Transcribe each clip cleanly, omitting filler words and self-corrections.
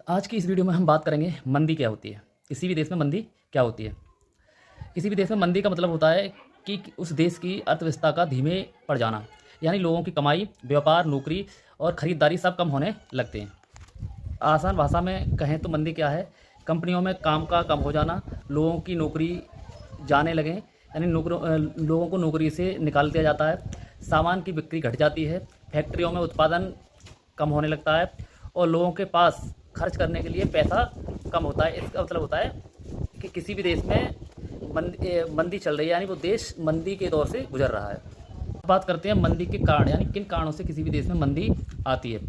आज की इस वीडियो में हम बात करेंगे मंदी क्या होती है। किसी भी देश में मंदी क्या होती है। किसी भी देश में मंदी का मतलब होता है कि उस देश की अर्थव्यवस्था का धीमे पड़ जाना, यानी लोगों की कमाई, व्यापार, नौकरी और ख़रीदारी सब कम होने लगते हैं। आसान भाषा में कहें तो मंदी क्या है? कंपनियों में काम का कम हो जाना, लोगों की नौकरी जाने लगें, यानी लोगों को नौकरी से निकाल दिया जाता है, सामान की बिक्री घट जाती है, फैक्ट्रियों में उत्पादन कम होने लगता है और लोगों के पास खर्च करने के लिए पैसा कम होता है। इसका मतलब होता है कि किसी भी देश में मंदी चल रही है, यानी वो देश मंदी के दौर से गुजर रहा है। बात करते हैं मंदी के कारण, यानी किन कारणों से किसी भी देश में मंदी आती है।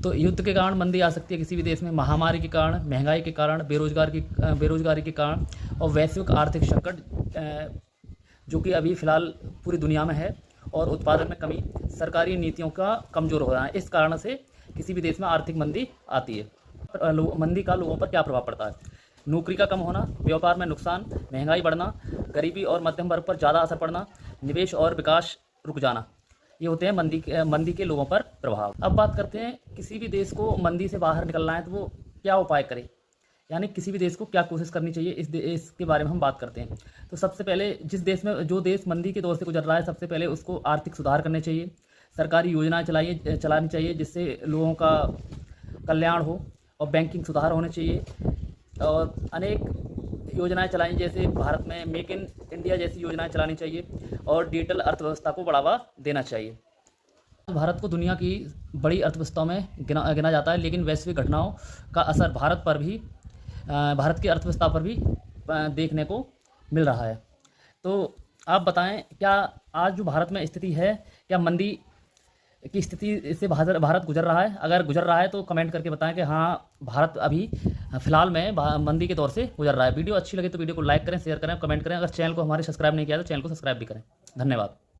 तो युद्ध के कारण मंदी आ सकती है किसी भी देश में, महामारी के कारण, महंगाई के कारण, बेरोजगारी के कारण और वैश्विक आर्थिक संकट जो कि अभी फ़िलहाल पूरी दुनिया में है, और उत्पादन में कमी, सरकारी नीतियों का कमज़ोर हो रहा है। इस कारण से किसी भी देश में आर्थिक मंदी आती है। मंदी का लोगों पर क्या प्रभाव पड़ता है? नौकरी का कम होना, व्यापार में नुकसान, महंगाई बढ़ना, गरीबी और मध्यम वर्ग पर ज़्यादा असर पड़ना, निवेश और विकास रुक जाना, ये होते हैं मंदी के लोगों पर प्रभाव। अब बात करते हैं किसी भी देश को मंदी से बाहर निकलना है तो वो क्या उपाय करे, यानी किसी भी देश को क्या कोशिश करनी चाहिए, इसके बारे में हम बात करते हैं। तो सबसे पहले जो देश मंदी के दौर से गुजर रहा है, सबसे पहले उसको आर्थिक सुधार करने चाहिए, सरकारी योजनाएं चलानी चाहिए जिससे लोगों का कल्याण हो, और बैंकिंग सुधार होने चाहिए, और अनेक योजनाएं चलाई, जैसे भारत में मेक इन इंडिया जैसी योजनाएं चलानी चाहिए, और डिजिटल अर्थव्यवस्था को बढ़ावा देना चाहिए। भारत को दुनिया की बड़ी अर्थव्यवस्थाओं में गिना जाता है, लेकिन वैश्विक घटनाओं का असर भारत की अर्थव्यवस्था पर भी देखने को मिल रहा है। तो आप बताएं, क्या आज जो भारत में स्थिति है, क्या मंदी की स्थिति से भारत गुजर रहा है? अगर गुजर रहा है तो कमेंट करके बताएं कि हाँ, भारत अभी फिलहाल में मंदी के दौर से गुजर रहा है। वीडियो अच्छी लगे तो वीडियो को लाइक करें, शेयर करें, कमेंट करें। अगर चैनल को हमारे सब्सक्राइब नहीं किया तो चैनल को सब्सक्राइब भी करें। धन्यवाद।